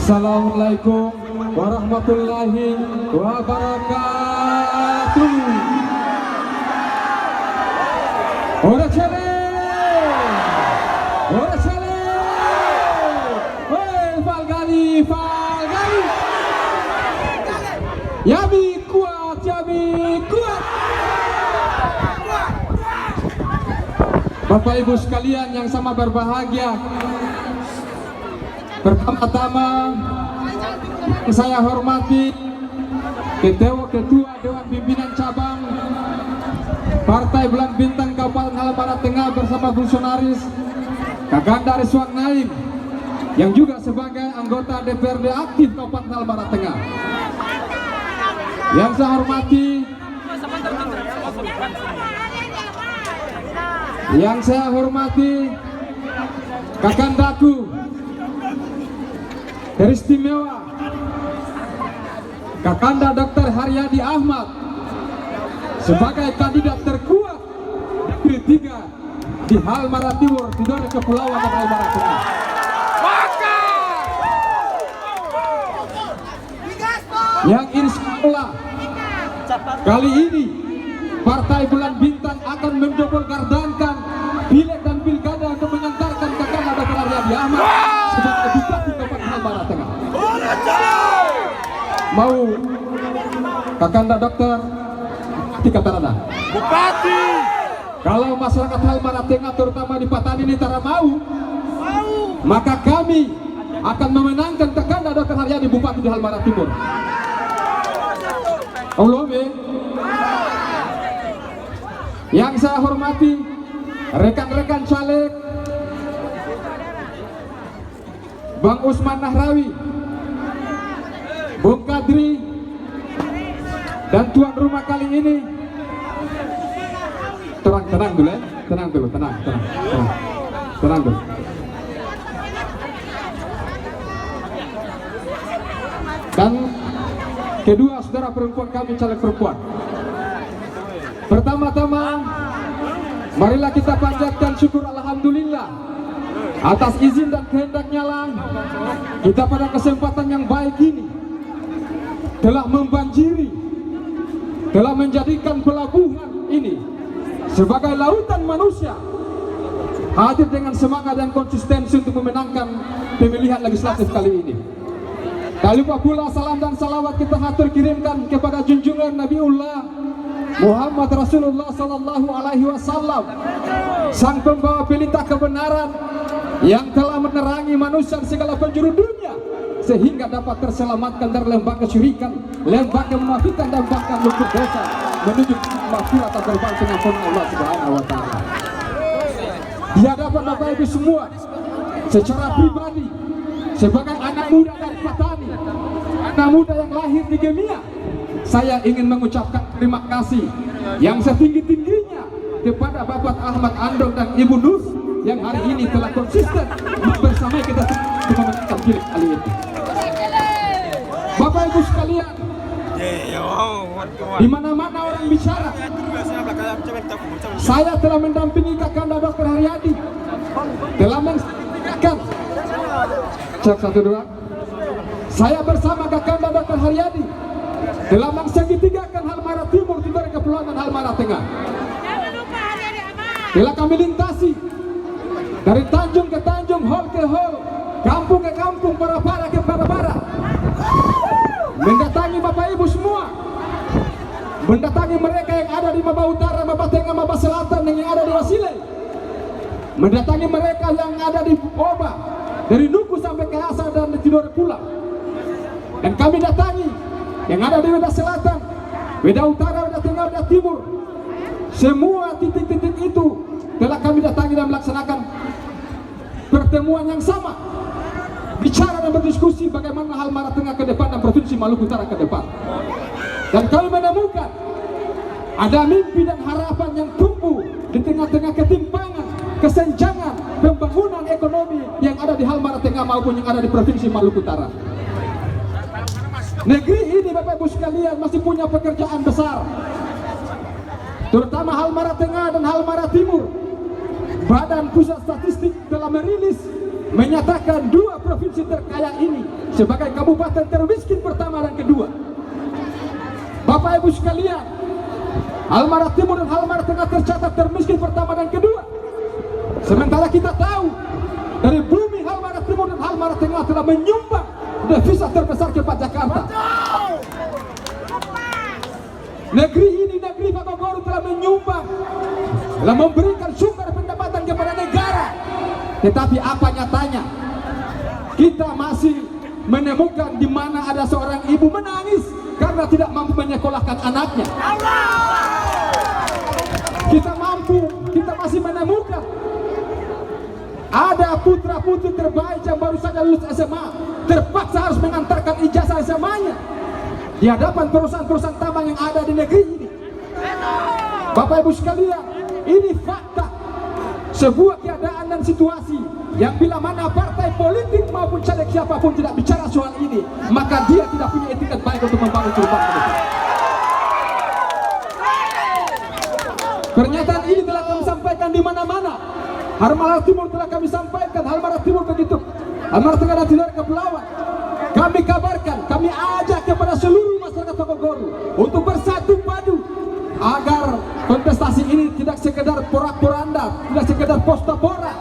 Assalamualaikum warahmatullahi wabarakatuh. Ora chale, ora chale. Hei, Falgali. Yabi kuat. Bapak Ibu sekalian yang sama berbahagia, pertama-tama saya hormati Ketua Dewan Pimpinan Cabang Partai Bulan Bintang Kabupaten Halmahera Tengah bersama fungsionaris Kakanda Rizwan Naim yang juga sebagai anggota DPRD aktif Kabupaten Halmahera Tengah. Yang saya hormati Kakandaku teristimewa Kakanda Dr. Haryadi Ahmad sebagai kandidat terkuat Negeri 3 di Halmahera Timur, Tidore Kepulauan dan Halmahera Tengah. Yang insya Allah kali ini Partai Bulan Bintang akan menjobol gardankan pileg dan pilkada untuk mengantarkan Kakanda Dr. Haryadi Ahmad sebagai bupati Kabupaten Halmahera Tengah. Mau Kakanda Dokter Tikatarana Bupati. Kalau masyarakat Halmahera Tengah terutama di Patani ini tara mau, maka kami akan memenangkan Kakanda Dr. Haryadi Bupati di Halmahera Timur. Yang saya hormati rekan-rekan caleg Bang Usman Nahrawi, Bung Kadri, dan tuan rumah kali ini. Tenang dulu ya, tenang dulu. Dan kedua saudara perempuan kami, caleg perempuan. Pertama-tama marilah kita panjatkan syukur alhamdulillah atas izin dan kehendaknya lah kita pada kesempatan yang baik ini telah membanjiri, telah menjadikan pelabuhan ini sebagai lautan manusia hadir dengan semangat dan konsistensi untuk memenangkan pemilihan legislatif kali ini. Tak lupa pula salam dan salawat kita hatur kirimkan kepada junjungan Nabiullah Muhammad Rasulullah Sallallahu Alaihi Wasallam, sang pembawa pelita kebenaran yang telah menerangi manusia segala penjuru dunia sehingga dapat terselamatkan dari lembah kesyirikan, lembah kemunafikan dan bahkan luput dosa menuju makfirat dan terbang pengampunan Allah Subhanahu Wa Taala. Di hadapan Bapak Ibu semua, secara pribadi sebagai anak muda dari Patani, anak muda yang lahir di Gemia, saya ingin mengucapkan terima kasih yang setinggi-tingginya kepada Bapak Ahmad Andong dan Ibu Nur yang hari ini telah konsisten bersama kita memenangkan pilih kali ini. Bapak Ibu sekalian, di mana-mana orang bicara, saya telah mendampingi Kakanda Dr. Haryadi, telah mensampaikan cek 1 2. Saya bersama Kakanda Dr. Haryadi telah mengsegitigakan Halmahera Timur, Tidore Kepulauan dan Halmahera Tengah. Telah kami lintasi dari Tanjung ke Tanjung, hall ke hall, kampung ke kampung, para-para ke para-para, mendatangi Bapak Ibu semua, mendatangi mereka yang ada di Maba Utara, Maba Tengah, Maba Selatan, yang ada di Wasile, mendatangi mereka yang ada di Oba, dari Nuku sampai ke Asa dan di Tidore pula. Dan kami datangi yang ada di Weda Selatan, Weda Utara, Weda Tengah, Weda Timur. Semua titik-titik itu telah kami datangi dan melaksanakan pertemuan yang sama, bicara dan berdiskusi bagaimana Halmahera Tengah ke depan dan Provinsi Maluku Utara ke depan. Dan kami menemukan ada mimpi dan harapan yang tumbuh di tengah-tengah ketimpangan, kesenjangan pembangunan ekonomi yang ada di Halmahera Tengah maupun yang ada di Provinsi Maluku Utara. Negeri ini Bapak Ibu sekalian masih punya pekerjaan besar, terutama Halmahera Tengah dan Halmahera Timur. Badan Pusat Statistik telah merilis menyatakan dua provinsi terkaya ini sebagai kabupaten termiskin pertama dan kedua. Bapak Ibu sekalian, Halmahera Timur dan Halmahera Tengah tercatat termiskin pertama dan kedua. Sementara kita tahu dari bumi Halmahera Timur dan Halmahera Tengah telah menyumbang devisa terbesar ke Jakarta. Negeri ini, negeri Pakogoro telah menyumbang, telah memberikan sumber pendapatan kepada negara. Tetapi apa nyatanya? Kita masih menemukan di mana ada seorang ibu menangis karena tidak mampu menyekolahkan anaknya. Kita masih menemukan ada putra-putri terbaik yang baru saja lulus SMA terpaksa harus mengantarkan ijazah SMA-nya di hadapan perusahaan-perusahaan tambang yang ada di negeri ini. Bapak Ibu sekalian, ini fakta, sebuah keadaan dan situasi yang bila mana partai politik maupun caleg siapapun tidak bicara soal ini, maka dia tidak punya etikat baik untuk membangun perubahan ke depan. Pernyataan ini telah kami sampaikan di mana-mana. Halmahera Timur telah kami sampaikan, Halmahera Timur begitu, Halmahera Tengah dan Tidore Kepulauan. Kami kabarkan, kami ajak kepada seluruh masyarakat Pakogoro untuk bersatu padu agar kontestasi ini tidak sekedar porak-poranda, tidak sekedar posta-pora,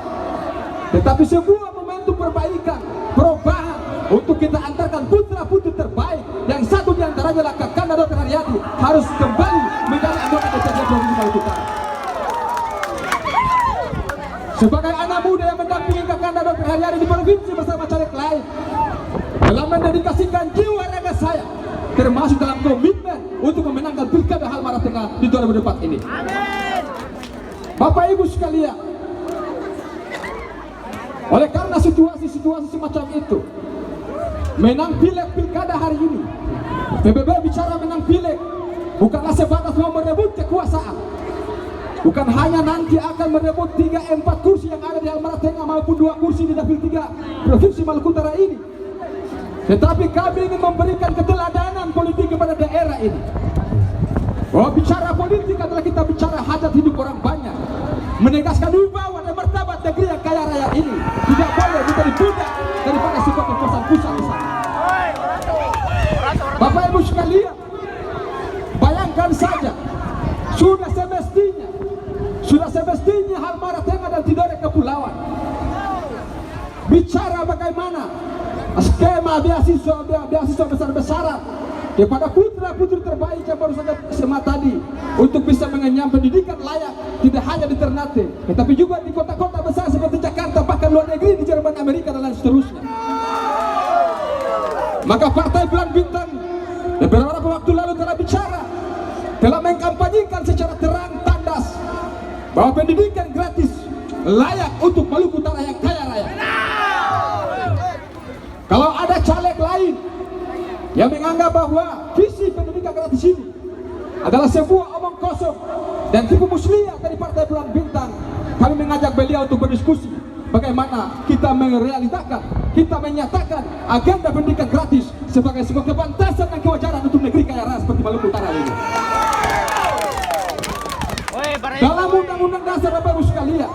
tetapi sebuah momentum perbaikan, perubahan untuk kita antarkan putra-putri terbaik yang satu diantaranya adalah Kakanda Dr. Haryadi harus kembali menjadi anggota DPRD Provinsi Maluku Utara. Sebagai anak muda yang mendampingi Kakanda Dr. Haryadi di provinsi bersama caleg lain, telah mendedikasikan jiwa raga saya, termasuk dalam komitmen untuk memenangkan Pilkada Halmahera Tengah di 2024 ini. Amin. Bapak Ibu sekalian, oleh karena situasi semacam itu, menang pileg pilkada hari ini, PBB bicara menang pileg bukanlah sebatas mau merebut kekuasaan, bukan hanya nanti akan merebut 3-4 kursi yang ada di Halmahera Tengah maupun 2 kursi di Dapil 3 Provinsi Maluku Utara ini, tetapi kami ingin memberikan keteladanan politik kepada daerah ini. Bahwa bicara politik adalah kita bicara hajat hidup orang banyak, menegaskan wibawa dan martabat negeri yang kaya raya ini tidak boleh menjadi budak daripada sebuah kekuasaan pusat di sana. Bapak Ibu sekalian, bayangkan saja, sudah semestinya Halmahera Tengah dan Tidore Kepulauan bicara bagaimana skema beasiswa besar-besaran kepada putra-putri terbaik yang baru saja SMA tadi untuk bisa mengenyam pendidikan layak tidak hanya di Ternate tetapi juga di kota-kota besar seperti Jakarta, bahkan luar negeri di Jerman, Amerika dan lain seterusnya. Maka Partai Bulan Bintang beberapa waktu lalu telah mengkampanyekan secara terang tandas bahwa pendidikan gratis layak untuk Maluku Utara yang kaya raya. Kalau ada caleg lain yang menganggap bahwa visi pendidikan gratis ini adalah sebuah omong kosong dan tipu muslihat dari Partai Bulan Bintang, kami mengajak beliau untuk berdiskusi bagaimana kita merealitakan, kita menyatakan agenda pendidikan gratis sebagai sebuah kepantasan dan kewajaran untuk negeri kaya raya seperti Maluku Utara ini. Dalam Undang-Undang Dasar Bapak Ibu sekalian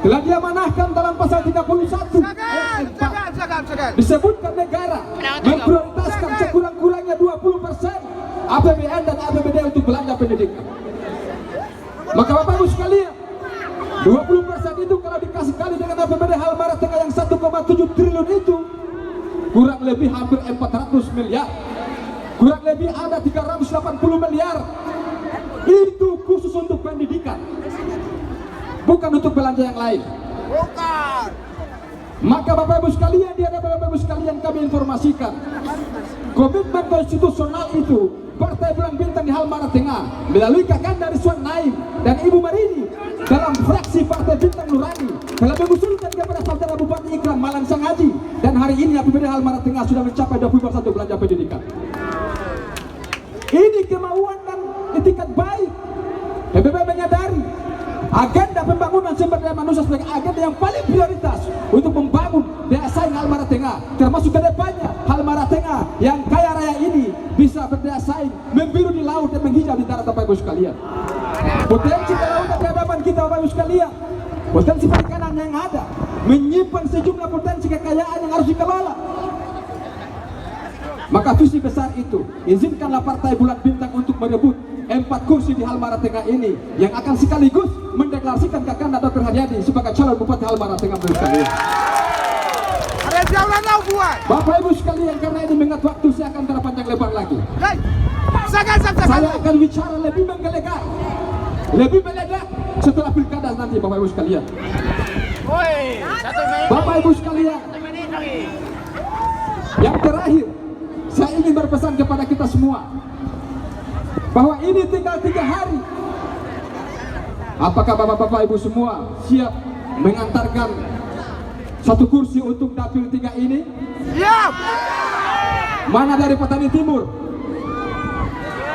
telah diamanahkan dalam pasal 31 ayat 4 disebutkan negara memprioritaskan sekurang-kurangnya 20% APBN dan APBD untuk belanja pendidikan. Maka Bapak Ibu sekalian, 20% itu kalau dikasih kali dengan APBD Halmahera Tengah yang 1,7 triliun itu kurang lebih hampir 400 miliar, kurang lebih ada 380 miliar. Itu khusus untuk pendidikan, bukan untuk belanja yang lain. Bukan. Maka Bapak Ibu sekalian, di hadapan Bapak Ibu sekalian kami informasikan komitmen konstitusional itu Partai Bulan Bintang di Halmahera Tengah melalui Kakanda Rizwan Naim dan Ibu Marini dalam fraksi Partai Bintang Nurani telah mengusulkan kepada Saudara Bupati Ikram Malang Sangaji, dan hari ini APBD Halmahera Tengah sudah mencapai 20% belanja pendidikan. Ini kemauan dan etikat baik. PBB menyadari agenda pembangunan sumber daya manusia sebagai agenda yang paling prioritas untuk membangun daya saing Halmahera Tengah, termasuk ke depannya Halmahera Tengah yang kaya raya ini bisa berdaya saing, membiru di laut dan menghijau di darat. Bapak Ibu sekalian, potensi kelautan di hadapan kita Bapak Ibu sekalian, potensi perikanan yang ada, menyimpan sejumlah potensi kekayaan yang harus dikelola. Maka visi besar itu, izinkanlah Partai Bulan Bintang untuk merebut 4 kursi di Halmara Tengah ini yang akan sekaligus mendeklarasikan Kakanda Dr. Haryadi sebagai calon Bupati Halmara Tengah sekalian. Bapak Ibu sekalian, karena ini mengingat waktu, saya akan terpanjang lebar lagi. Saya akan bicara lebih menggelegar, lebih meledak setelah pilkada nanti, Bapak Ibu sekalian. Bapak Ibu sekalian, yang terakhir, saya ingin berpesan kepada kita semua bahwa ini tinggal 3 hari. Apakah Bapak-Bapak Ibu semua siap mengantarkan 1 kursi untuk dapil 3 ini? Siap. Mana dari Petani Timur?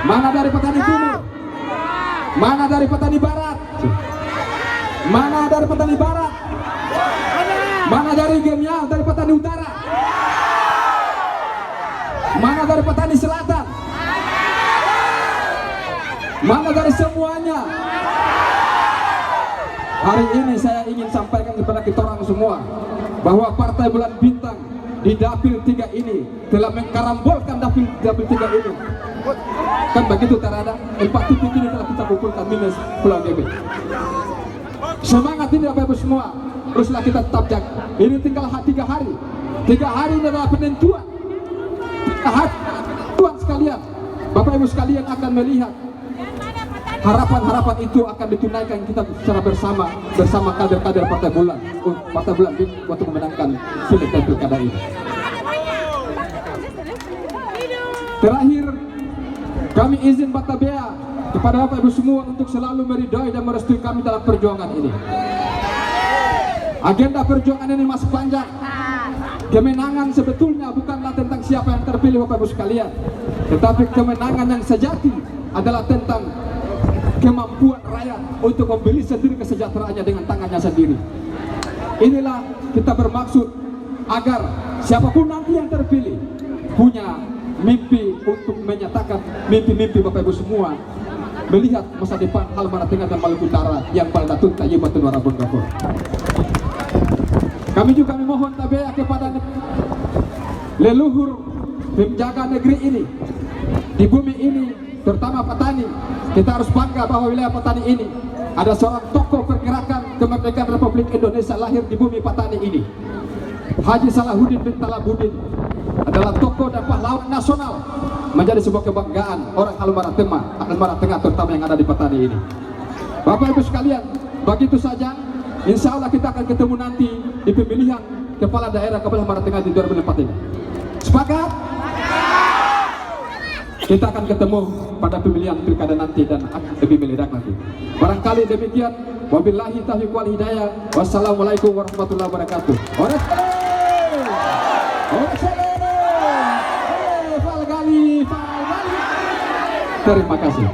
Mana dari Petani Timur? Mana dari Petani Barat? Mana dari Petani Barat? Mana dari Gemial dari Petani Utara? Mana dari Petani Selatan? Mana dari semuanya? Hari ini saya ingin sampaikan kepada kita orang semua bahwa Partai Bulan Bintang di dapil 3 ini telah mengkarambolkan dapil 3 ini. Kan begitu terada 4 titik ini telah kita kumpulkan minus Pulau Gebet. Semangat ini Bapak Ibu semua, teruslah kita tetap jaga. Ini tinggal 3 hari. 3 hari ini adalah penentuan. 3 hari Tuhan sekalian, Bapak Ibu sekalian akan melihat harapan-harapan itu akan ditunaikan kita secara bersama kader-kader Partai Bulan untuk memenangkan pilek dan pilkada ini. Terakhir, kami izin Batabea kepada Bapak Ibu semua untuk selalu meridai dan merestui kami dalam perjuangan ini. Agenda perjuangan ini masih panjang. Kemenangan sebetulnya bukanlah tentang siapa yang terpilih Bapak Ibu sekalian, tetapi kemenangan yang sejati adalah tentang kemampuan rakyat untuk membeli sendiri kesejahteraannya dengan tangannya sendiri. Inilah kita bermaksud agar siapapun nanti yang terpilih punya mimpi untuk menyatakan mimpi-mimpi Bapak Ibu semua, melihat masa depan Halmara Tengah dan Maluku Utara yang paling datun tayibatun warabun gafur. Kami juga memohon tabea kepada leluhur penjaga negeri ini, di bumi ini, terutama petani. Kita harus bangga bahwa wilayah petani ini ada seorang tokoh pergerakan kemerdekaan Republik Indonesia lahir di bumi petani ini. Haji Salahuddin bin Talabuddin adalah tokoh dan pahlawan nasional, menjadi sebuah kebanggaan orang Halmara Tengah terutama yang ada di petani ini. Bapak Ibu sekalian, begitu saja. Insya Allah kita akan ketemu nanti di pemilihan kepala daerah Kabupaten Halmara Tengah di 2004 ini. Sepakat? Kita akan ketemu pada pemilihan pilkada nanti dan akan lebih meledak nanti. Barangkali demikian. Wabillahi taufiq wal hidayah. Wassalamualaikum warahmatullahi wabarakatuh. Terima kasih.